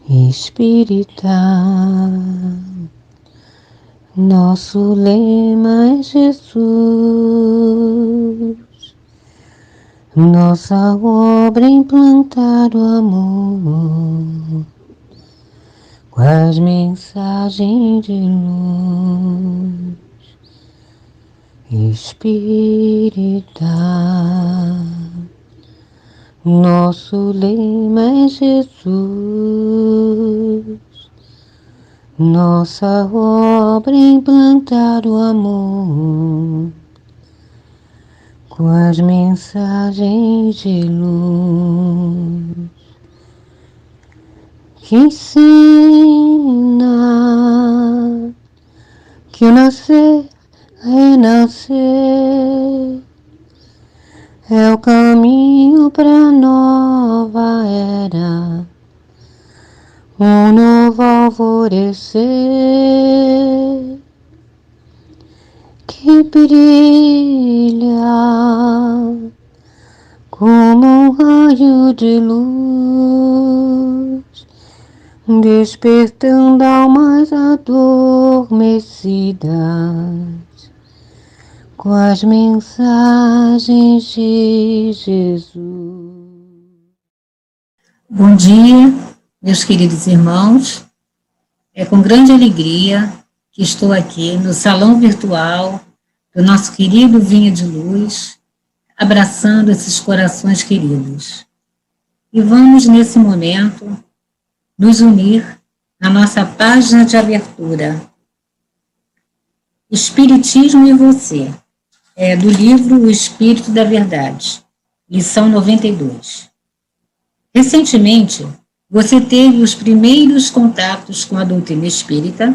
espírita. Nosso lema é Jesus, nossa obra é implantar o amor, com as mensagens de luz, espírita. Nosso lema é Jesus, nossa obra é implantar o amor, com as mensagens de luz, que ensina que o nascer, renascer é o caminho para nova era, um novo alvorecer que brilha como um raio de luz, despertando almas adormecidas com as mensagens de Jesus. Bom dia, meus queridos irmãos. É com grande alegria que estou aqui no salão virtual do nosso querido Vinha de Luz, abraçando esses corações queridos. E vamos, nesse momento, nos unir na nossa página de abertura. Espiritismo e você, do livro O Espírito da Verdade, lição 92. Recentemente, você teve os primeiros contatos com a doutrina espírita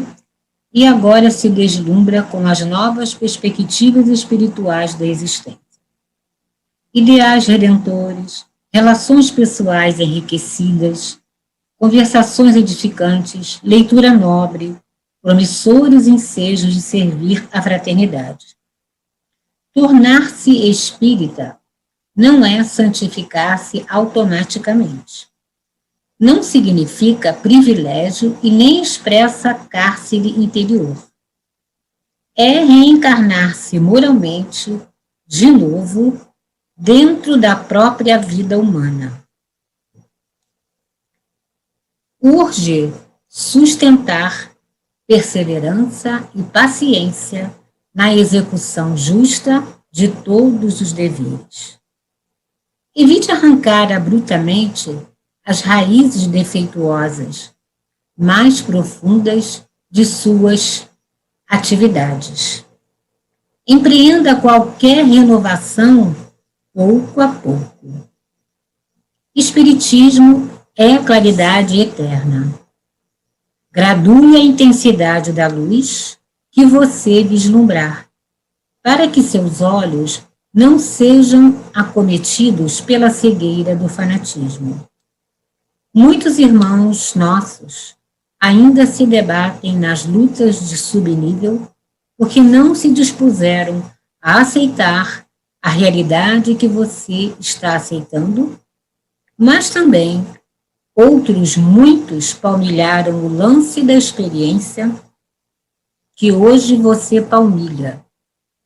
e agora se deslumbra com as novas perspectivas espirituais da existência. Ideais redentores, relações pessoais enriquecidas, conversações edificantes, leitura nobre, promissores ensejos de servir à fraternidade. Tornar-se espírita não é santificar-se automaticamente. Não significa privilégio e nem expressa cárcere interior. É reencarnar-se moralmente, de novo, dentro da própria vida humana. Urge sustentar perseverança e paciência na execução justa de todos os deveres. Evite arrancar abruptamente as raízes defeituosas, mais profundas de suas atividades. Empreenda qualquer renovação pouco a pouco. Espiritismo é claridade eterna. Gradue a intensidade da luz que você vislumbrar, para que seus olhos não sejam acometidos pela cegueira do fanatismo. Muitos irmãos nossos ainda se debatem nas lutas de subnível porque não se dispuseram a aceitar a realidade que você está aceitando, mas também outros muitos palmilharam o lance da experiência que hoje você palmilha,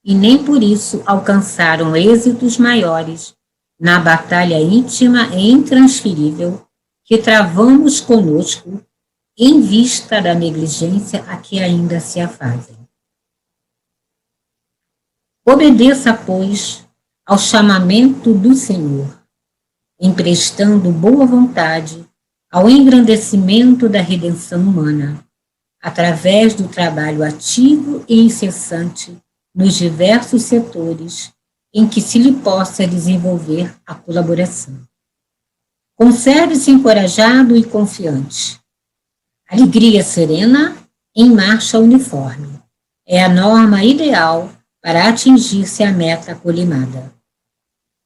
e nem por isso alcançaram êxitos maiores na batalha íntima e intransferível que travamos conosco em vista da negligência a que ainda se afazem. Obedeça, pois, ao chamamento do Senhor, emprestando boa vontade ao engrandecimento da redenção humana, através do trabalho ativo e incessante nos diversos setores em que se lhe possa desenvolver a colaboração. Conserve-se encorajado e confiante. Alegria serena em marcha uniforme é a norma ideal para atingir-se a meta colimada.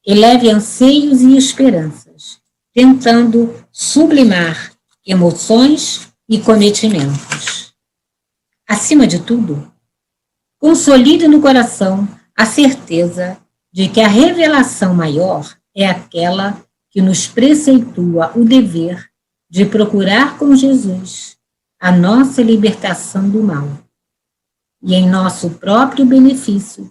Eleve anseios e esperanças, tentando sublimar emoções e cometimentos. Acima de tudo, consolide no coração a certeza de que a revelação maior é aquela que nos preceitua o dever de procurar com Jesus a nossa libertação do mal. E em nosso próprio benefício,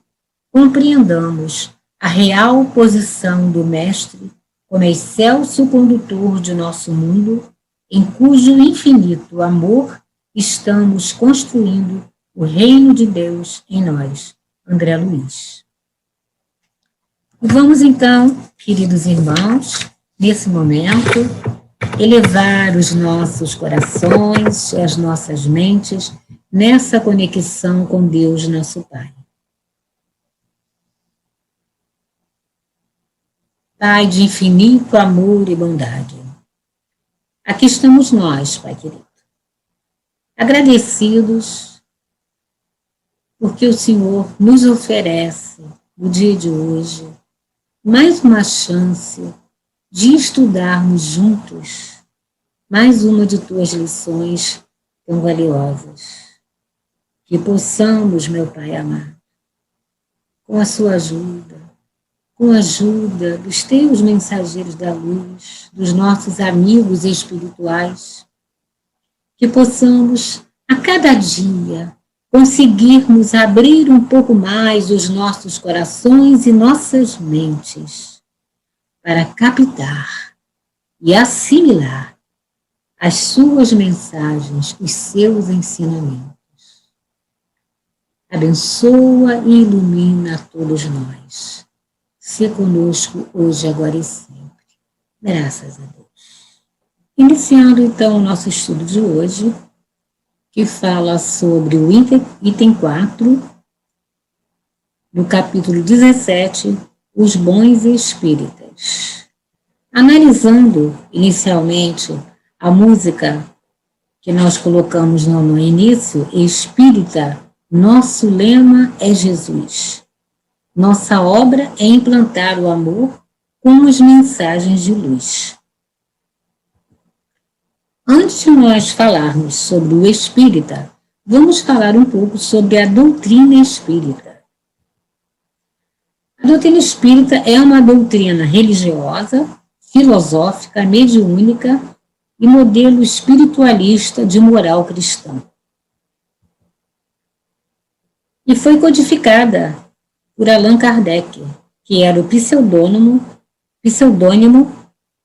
compreendamos a real posição do Mestre como excelso condutor de nosso mundo, em cujo infinito amor estamos construindo o reino de Deus em nós. André Luiz. E vamos então, queridos irmãos, nesse momento, elevar os nossos corações e as nossas mentes nessa conexão com Deus, nosso Pai. Pai de infinito amor e bondade, aqui estamos nós, Pai querido, agradecidos porque o Senhor nos oferece, no dia de hoje, mais uma chance de estudarmos juntos mais uma de tuas lições tão valiosas. Que possamos, meu Pai amado, com a sua ajuda, com a ajuda dos teus mensageiros da luz, dos nossos amigos espirituais, que possamos, a cada dia, conseguirmos abrir um pouco mais os nossos corações e nossas mentes para captar e assimilar as suas mensagens, os seus ensinamentos. Abençoa e ilumina a todos nós. Se conosco hoje, agora e sempre. Graças a Deus. Iniciando então o nosso estudo de hoje, que fala sobre o item 4, do capítulo 17, os bons espíritas. Analisando inicialmente a música que nós colocamos no início, espírita, nosso lema é Jesus. Nossa obra é implantar o amor com as mensagens de luz. Antes de nós falarmos sobre o espírita, vamos falar um pouco sobre a doutrina espírita. A doutrina espírita é uma doutrina religiosa, filosófica, mediúnica e modelo espiritualista de moral cristã. E foi codificada por Allan Kardec, que era o pseudônimo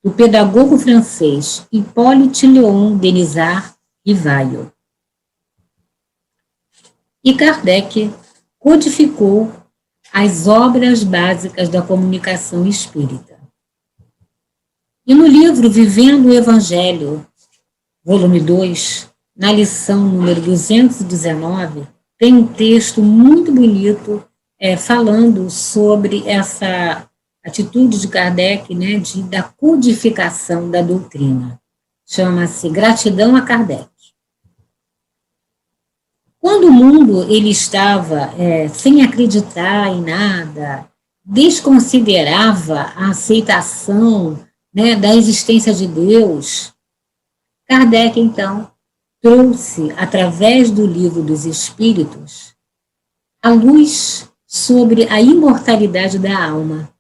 do pedagogo francês Hippolyte Léon Denisard Rivail. E Kardec codificou as obras básicas da comunicação espírita. E no livro Vivendo o Evangelho, volume 2, na lição número 219, tem um texto muito bonito falando sobre essa atitude de Kardec, né, da codificação da doutrina. Chama-se Gratidão a Kardec. Quando o mundo ele estava sem acreditar em nada, desconsiderava a aceitação, né, da existência de Deus, Kardec, então, trouxe, através do Livro dos Espíritos, a luz sobre a imortalidade da alma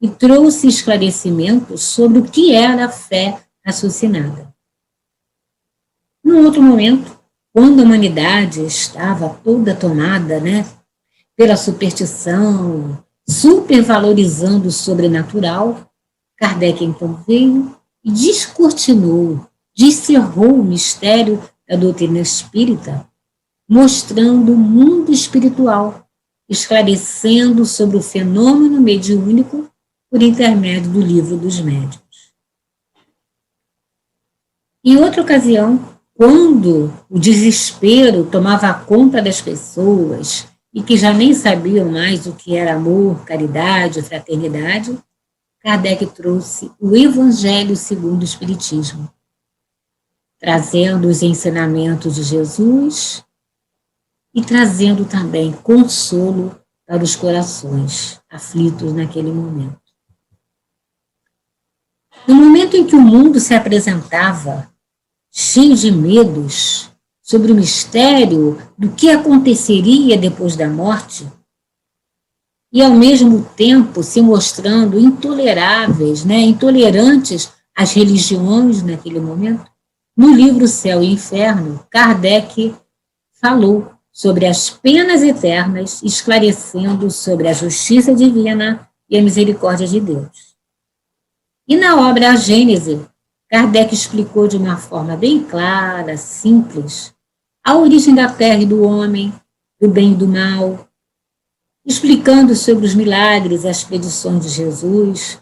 e trouxe esclarecimentos sobre o que era a fé raciocinada. Num outro momento, quando a humanidade estava toda tomada, né, pela superstição, supervalorizando o sobrenatural, Kardec então veio e descortinou, descerrou o mistério da doutrina espírita, mostrando o mundo espiritual, esclarecendo sobre o fenômeno mediúnico por intermédio do Livro dos Médiuns. Em outra ocasião, quando o desespero tomava conta das pessoas e que já nem sabiam mais o que era amor, caridade, fraternidade, Kardec trouxe o Evangelho segundo o Espiritismo, trazendo os ensinamentos de Jesus e trazendo também consolo para os corações aflitos naquele momento. No momento em que o mundo se apresentava cheio de medos sobre o mistério do que aconteceria depois da morte, e ao mesmo tempo se mostrando intoleráveis, né, intolerantes as religiões naquele momento, no livro Céu e Inferno, Kardec falou sobre as penas eternas, esclarecendo sobre a justiça divina e a misericórdia de Deus. E na obra A Gênese, Kardec explicou de uma forma bem clara, simples, a origem da terra e do homem, do bem e do mal, explicando sobre os milagres e as predições de Jesus,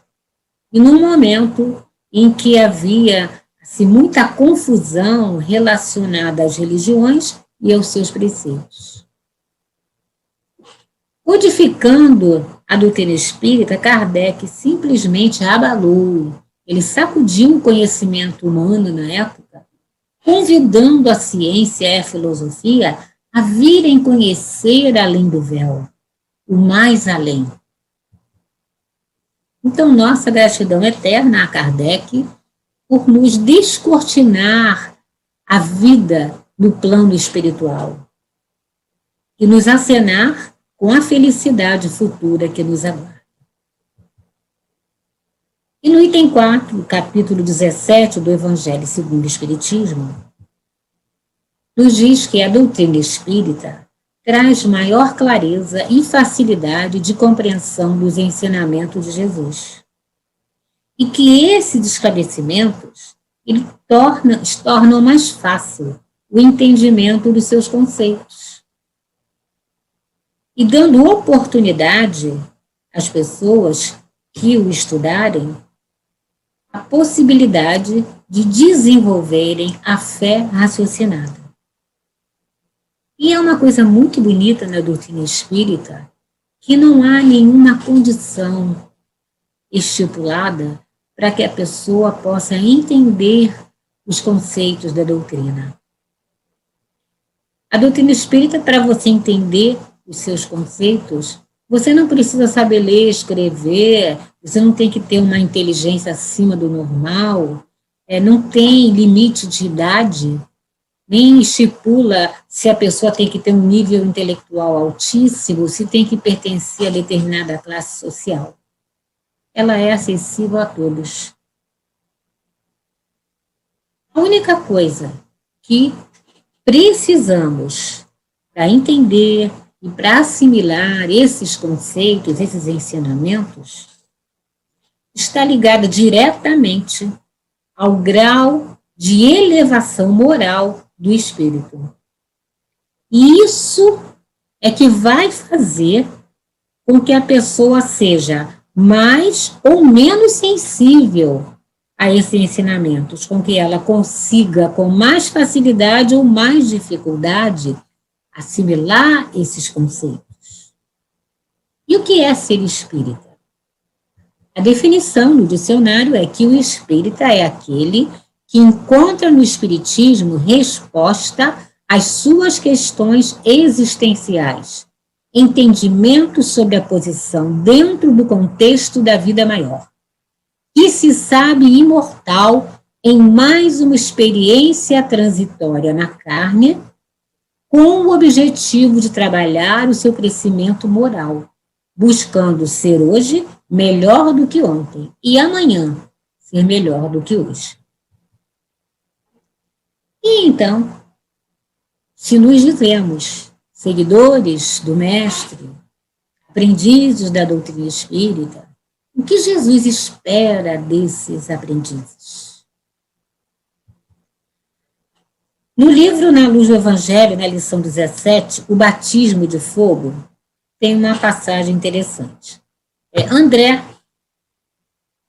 e num momento em que havia assim, muita confusão relacionada às religiões e aos seus preceitos. Codificando a doutrina espírita, Kardec simplesmente abalou, ele sacudiu o conhecimento humano na época, convidando a ciência e a filosofia a virem conhecer além do véu, o mais além. Então, nossa gratidão eterna a Kardec por nos descortinar a vida no plano espiritual e nos acenar com a felicidade futura que nos aguarda. E no item 4, capítulo 17 do Evangelho segundo o Espiritismo, nos diz que a doutrina espírita traz maior clareza e facilidade de compreensão dos ensinamentos de Jesus. E que esses esclarecimentos tornam mais fácil o entendimento dos seus conceitos. E dando oportunidade às pessoas que o estudarem, a possibilidade de desenvolverem a fé raciocinada. E é uma coisa muito bonita na doutrina espírita, que não há nenhuma condição estipulada para que a pessoa possa entender os conceitos da doutrina. A doutrina espírita, para você entender os seus conceitos, você não precisa saber ler, escrever, você não tem que ter uma inteligência acima do normal, não tem limite de idade, nem estipula se a pessoa tem que ter um nível intelectual altíssimo, se tem que pertencer a determinada classe social. Ela é acessível a todos. A única coisa que precisamos para entender e para assimilar esses conceitos, esses ensinamentos, está ligada diretamente ao grau de elevação moral do espírito. E isso é que vai fazer com que a pessoa seja mais ou menos sensível a esses ensinamentos, com que ela consiga, com mais facilidade ou mais dificuldade, assimilar esses conceitos. E o que é ser espírita? A definição no dicionário é que o espírita é aquele que encontra no espiritismo resposta às suas questões existenciais, entendimento sobre a posição dentro do contexto da vida maior, que se sabe imortal em mais uma experiência transitória na carne, com o objetivo de trabalhar o seu crescimento moral, buscando ser hoje melhor do que ontem e amanhã ser melhor do que hoje. E então, se nos dizemos seguidores do Mestre, aprendizes da doutrina espírita, o que Jesus espera desses aprendizes? No livro Na Luz do Evangelho, na lição 17, o batismo de fogo, tem uma passagem interessante. André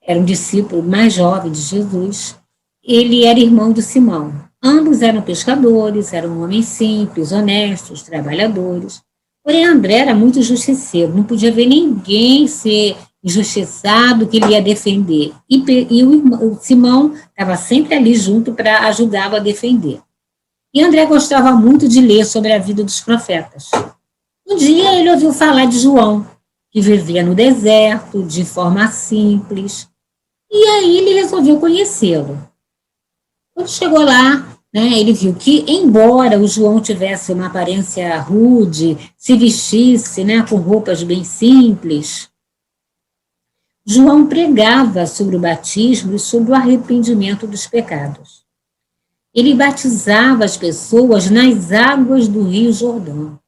era um discípulo mais jovem de Jesus, ele era irmão de Simão. Ambos eram pescadores, eram homens simples, honestos, trabalhadores. Porém, André era muito justiceiro, não podia ver ninguém ser injustiçado que ele ia defender. E o Simão estava sempre ali junto para ajudá-lo a defender. E André gostava muito de ler sobre a vida dos profetas. Um dia ele ouviu falar de João, que vivia no deserto, de forma simples, e aí ele resolveu conhecê-lo. Quando chegou lá, ele viu que, embora o João tivesse uma aparência rude, se vestisse com roupas bem simples, João pregava sobre o batismo e sobre o arrependimento dos pecados. Ele batizava as pessoas nas águas do Rio Jordão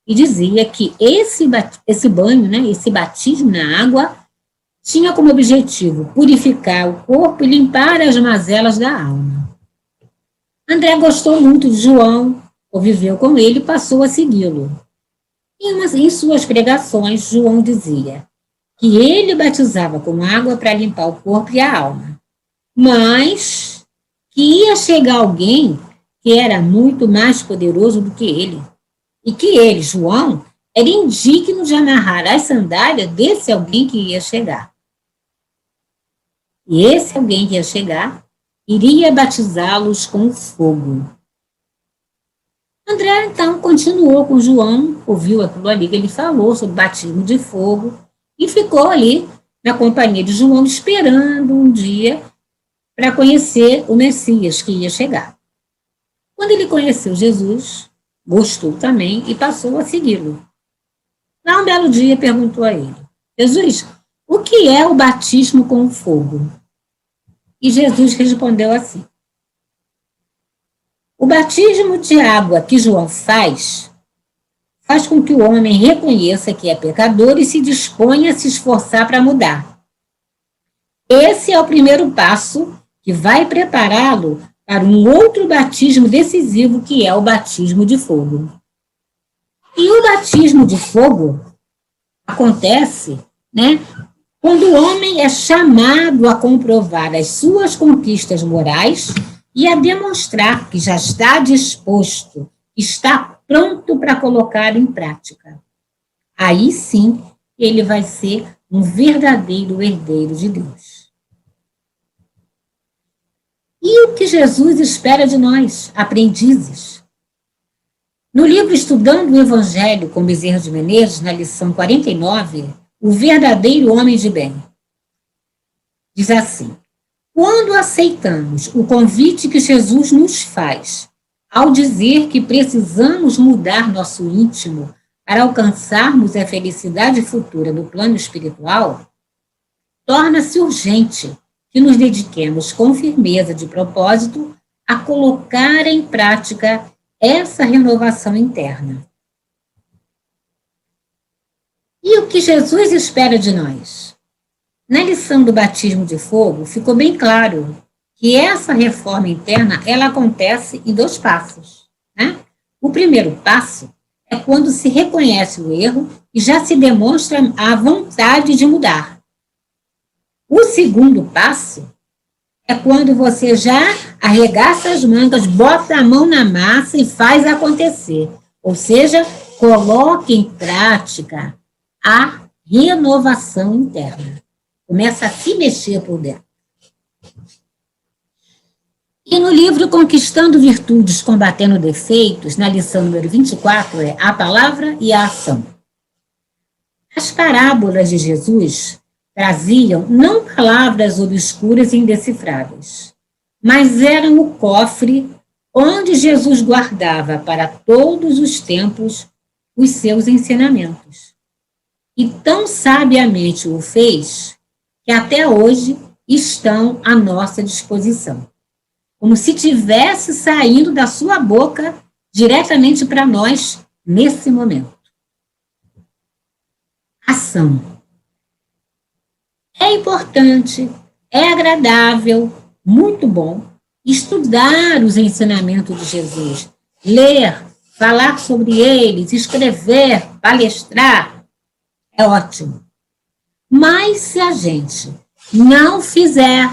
e dizia que esse banho, né, esse batismo na água, tinha como objetivo purificar o corpo e limpar as mazelas da alma. André gostou muito de João, conviveu com ele e passou a segui-lo. Em suas pregações, João dizia que ele batizava com água para limpar o corpo e a alma, mas que ia chegar alguém que era muito mais poderoso do que ele, e que ele, João, era indigno de amarrar as sandálias desse alguém que ia chegar. E esse alguém que ia chegar iria batizá-los com fogo. André, então, continuou com João, ouviu aquilo ali que ele falou sobre batismo de fogo, e ficou ali na companhia de João, esperando um dia para conhecer o Messias que ia chegar. Quando ele conheceu Jesus, gostou também e passou a segui-lo. Lá um belo dia perguntou a ele: Jesus, o que é o batismo com fogo? E Jesus respondeu assim: o batismo de água que João faz com que o homem reconheça que é pecador e se disponha a se esforçar para mudar. Esse é o primeiro passo que vai prepará-lo para um outro batismo decisivo, que é o batismo de fogo. E o batismo de fogo acontece, né, quando o homem é chamado a comprovar as suas conquistas morais e a demonstrar que já está disposto, está pronto para colocar em prática. Aí sim, ele vai ser um verdadeiro herdeiro de Deus. E o que Jesus espera de nós, aprendizes? No livro Estudando o Evangelho com Bezerra de Menezes, na lição 49, o verdadeiro homem de bem, diz assim: quando aceitamos o convite que Jesus nos faz, ao dizer que precisamos mudar nosso íntimo para alcançarmos a felicidade futura no plano espiritual, torna-se urgente que nos dediquemos com firmeza de propósito a colocar em prática essa renovação interna. E o que Jesus espera de nós? Na lição do batismo de fogo, ficou bem claro que essa reforma interna, ela acontece em 2 passos, né? O primeiro passo é quando se reconhece o erro e já se demonstra a vontade de mudar. O segundo passo é quando você já arregaça as mangas, bota a mão na massa e faz acontecer. Ou seja, coloque em prática a renovação interna. Começa a se mexer por dentro. E no livro Conquistando Virtudes, Combatendo Defeitos, na lição número 24, é a palavra e a ação. As parábolas de Jesus traziam não palavras obscuras e indecifráveis, mas eram o cofre onde Jesus guardava para todos os tempos os seus ensinamentos. E tão sabiamente o fez que até hoje estão à nossa disposição, como se tivesse saindo da sua boca diretamente para nós nesse momento. Ação. É importante, é agradável, muito bom estudar os ensinamentos de Jesus, ler, falar sobre eles, escrever, palestrar, é ótimo. Mas se a gente não fizer,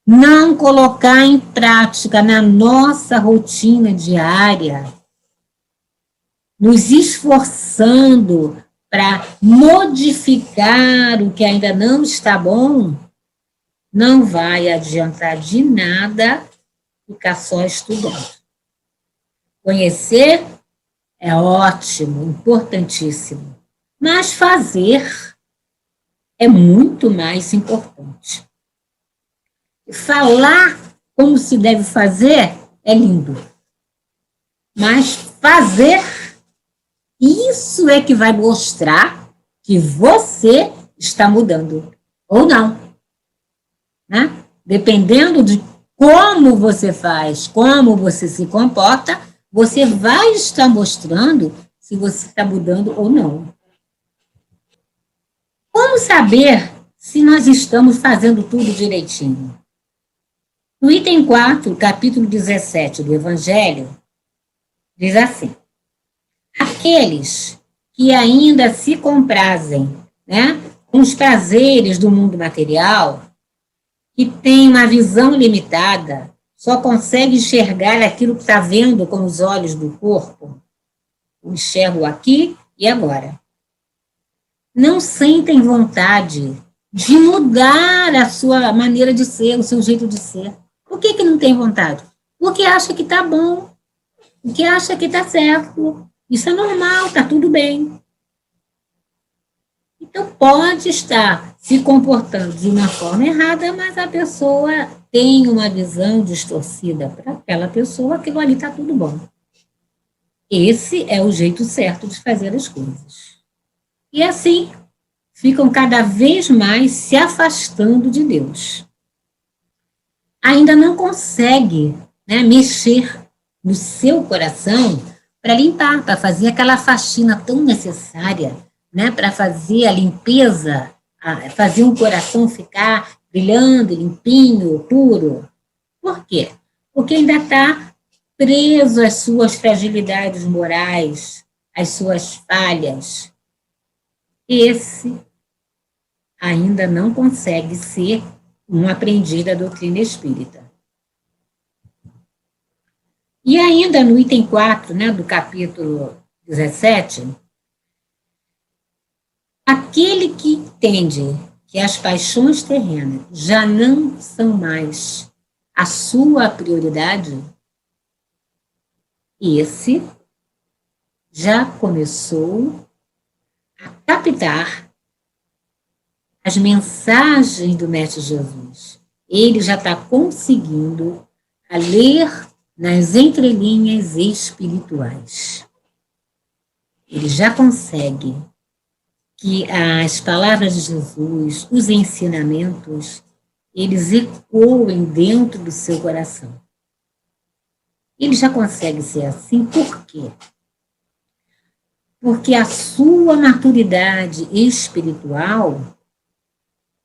não colocar em prática na nossa rotina diária, nos esforçando para modificar o que ainda não está bom, não vai adiantar de nada ficar só estudando. Conhecer é ótimo, importantíssimo, mas fazer é muito mais importante. Falar como se deve fazer é lindo, mas fazer, isso é que vai mostrar que você está mudando. ou não, né? Dependendo de como você faz, como você se comporta, você vai estar mostrando se você está mudando ou não. Como saber se nós estamos fazendo tudo direitinho? No item 4, capítulo 17 do Evangelho, diz assim: aqueles que ainda se comprazem, né, com os prazeres do mundo material, que têm uma visão limitada, só consegue enxergar aquilo que está vendo com os olhos do corpo, enxergo aqui e agora. Não sentem vontade de mudar a sua maneira de ser, o seu jeito de ser. Por que não tem vontade? Porque acha que está bom, porque acha que está certo. Isso é normal, está tudo bem. Então, pode estar se comportando de uma forma errada, mas a pessoa tem uma visão distorcida. Para aquela pessoa, aquilo ali está tudo bom. Esse é o jeito certo de fazer as coisas. E assim, ficam cada vez mais se afastando de Deus. Ainda não consegue, né, mexer no seu coração para limpar, para fazer aquela faxina tão necessária, né, para fazer a limpeza, fazer um coração ficar brilhando, limpinho, puro. Por quê? Porque ainda está preso às suas fragilidades morais, às suas falhas. Esse ainda não consegue ser um aprendiz da doutrina espírita. E ainda no item 4, né, do capítulo 17, aquele que entende que as paixões terrenas já não são mais a sua prioridade, esse já começou a captar as mensagens do Mestre Jesus. Ele já está conseguindo a ler nas entrelinhas espirituais. Ele já consegue que as palavras de Jesus, os ensinamentos, eles ecoem dentro do seu coração. Ele já consegue ser assim, por quê? Porque a sua maturidade espiritual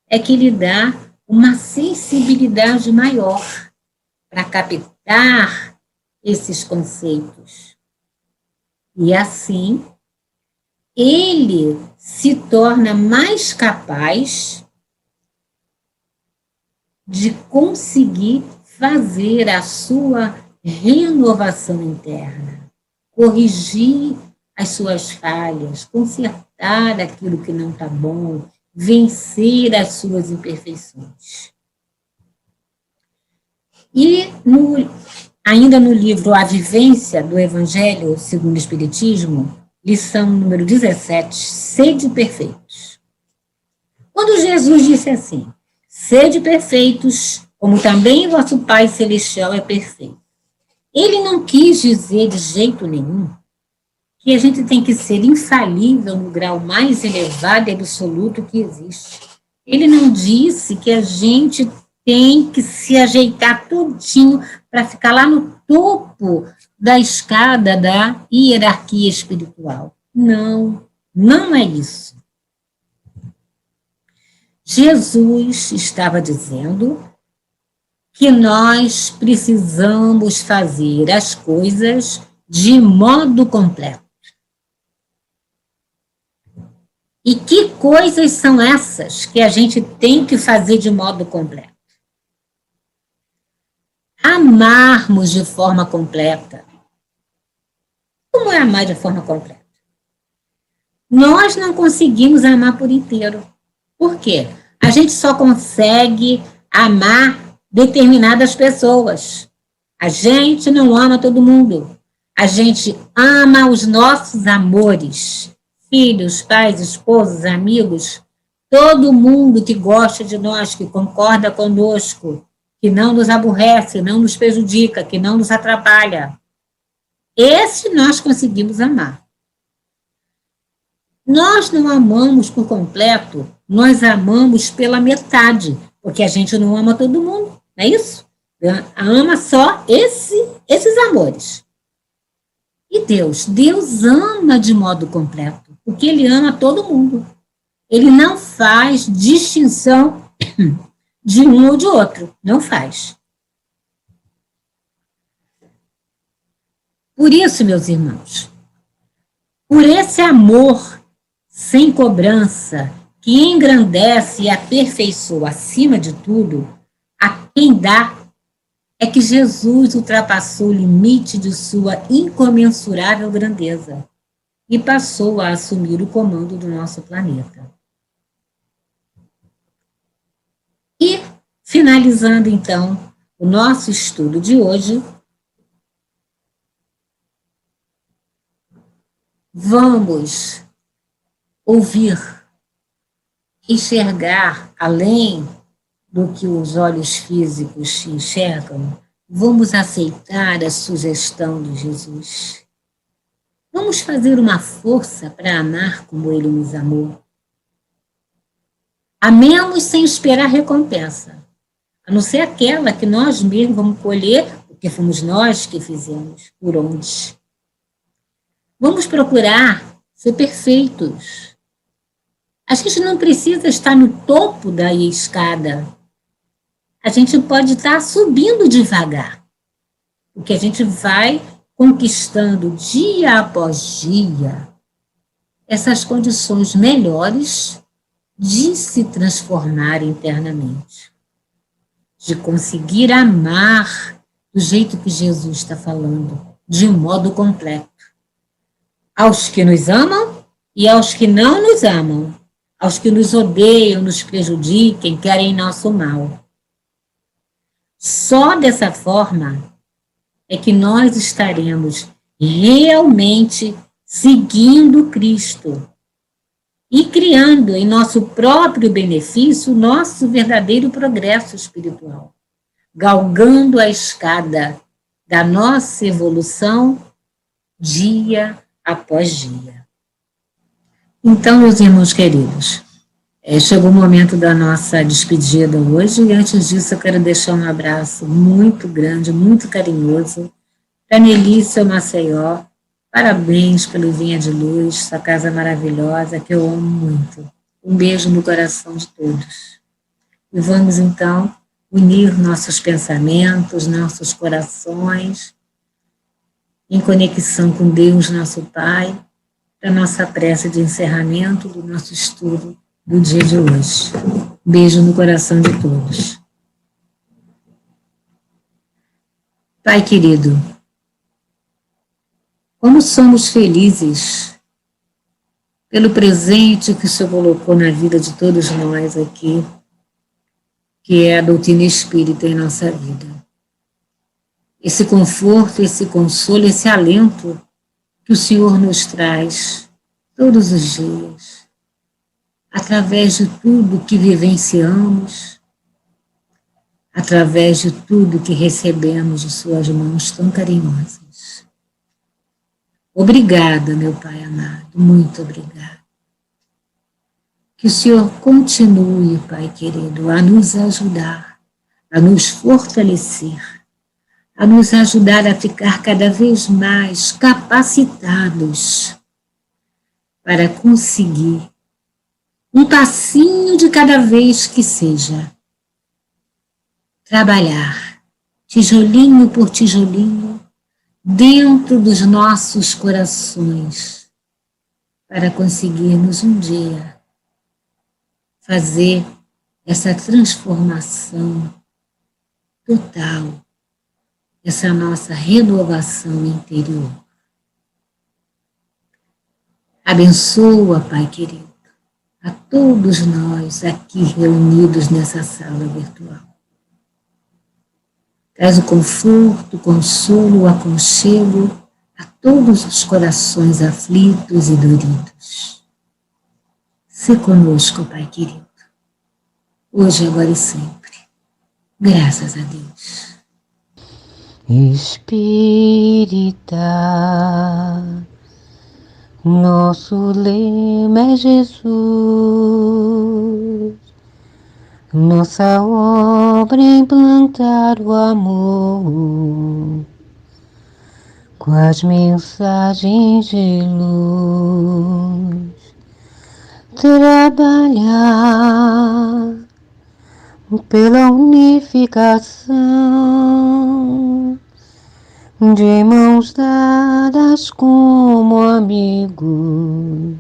é que lhe dá uma sensibilidade maior para captar esses conceitos. E assim, ele se torna mais capaz de conseguir fazer a sua renovação interna, corrigir as suas falhas, consertar aquilo que não está bom, vencer as suas imperfeições. E ainda no livro A Vivência do Evangelho segundo o Espiritismo, lição número 17, sede perfeitos. Quando Jesus disse assim, sede perfeitos, como também vosso Pai Celestial é perfeito, ele não quis dizer de jeito nenhum que a gente tem que ser infalível no grau mais elevado e absoluto que existe. Ele não disse que a gente tem que se ajeitar todinho para ficar lá no topo da escada da hierarquia espiritual. Não, não é isso. Jesus estava dizendo que nós precisamos fazer as coisas de modo completo. E que coisas são essas que a gente tem que fazer de modo completo? Amarmos de forma completa. Como é amar de forma completa? Nós não conseguimos amar por inteiro. Por quê? A gente só consegue amar determinadas pessoas. A gente não ama todo mundo. A gente ama os nossos amores. Filhos, pais, esposos, amigos, todo mundo que gosta de nós, que concorda conosco, que não nos aborrece, não nos prejudica, que não nos atrapalha. Esse nós conseguimos amar. Nós não amamos por completo, nós amamos pela metade, porque a gente não ama todo mundo, não é isso? Ama só esses amores. E Deus ama de modo completo, porque Ele ama todo mundo. Ele não faz distinção de um ou de outro, não faz. Por isso, meus irmãos, por esse amor sem cobrança, que engrandece e aperfeiçoa acima de tudo, a quem dá, é que Jesus ultrapassou o limite de sua incomensurável grandeza e passou a assumir o comando do nosso planeta. E, finalizando então o nosso estudo de hoje, vamos ouvir, enxergar além do que os olhos físicos enxergam, vamos aceitar a sugestão de Jesus. Vamos fazer uma força para amar como Ele nos amou. Amemos sem esperar recompensa, a não ser aquela que nós mesmos vamos colher, porque fomos nós que fizemos, por onde. Vamos procurar ser perfeitos. A gente não precisa estar no topo da escada. A gente pode estar subindo devagar, porque a gente vai conquistando dia após dia essas condições melhores de se transformar internamente, de conseguir amar do jeito que Jesus está falando, de modo completo. Aos que nos amam e aos que não nos amam, aos que nos odeiam, nos prejudiquem, querem nosso mal. Só dessa forma é que nós estaremos realmente seguindo Cristo e criando em nosso próprio benefício o nosso verdadeiro progresso espiritual, galgando a escada da nossa evolução dia após dia. Então, meus irmãos queridos, chegou o momento da nossa despedida hoje, e antes disso eu quero deixar um abraço muito grande, muito carinhoso para Nelícia Maceió. Parabéns pelo Vinha de Luz, essa casa maravilhosa que eu amo muito. Um beijo no coração de todos. E vamos então unir nossos pensamentos, nossos corações, em conexão com Deus, nosso Pai, para a nossa prece de encerramento do nosso estudo do dia de hoje. Beijo no coração de todos. Pai querido, como somos felizes pelo presente que o Senhor colocou na vida de todos nós aqui, que é a doutrina espírita em nossa vida. Esse conforto, esse consolo, esse alento que o Senhor nos traz todos os dias, através de tudo que vivenciamos, através de tudo que recebemos de suas mãos tão carinhosas. Obrigada, meu Pai amado, muito obrigada. Que o Senhor continue, Pai querido, a nos ajudar, a nos fortalecer, a nos ajudar a ficar cada vez mais capacitados para conseguir um passinho de cada vez que seja, trabalhar, tijolinho por tijolinho, dentro dos nossos corações, para conseguirmos um dia fazer essa transformação total, essa nossa renovação interior. Abençoa, Pai querido, a todos nós aqui reunidos nessa sala virtual. Traz o conforto, o consolo, o aconchego a todos os corações aflitos e doridos. Se conosco, Pai querido, hoje, agora e sempre. Graças a Deus. Espírita, Nosso lema é Jesus, nossa obra é implantar o amor com as mensagens de luz. Trabalhar pela unificação de mãos dadas como amigos,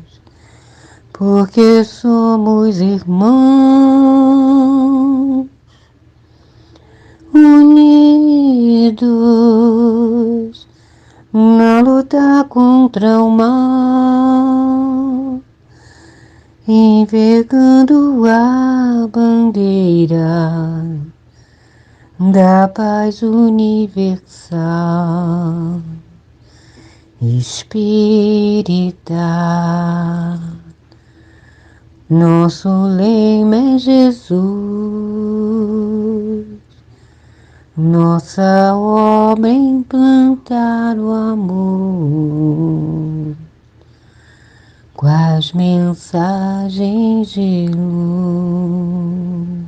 porque somos irmãos unidos na luta contra o mal, envergando a bandeira da paz universal, espírita. Nosso lema é Jesus, nossa obra é implantar o amor com as mensagens de luz.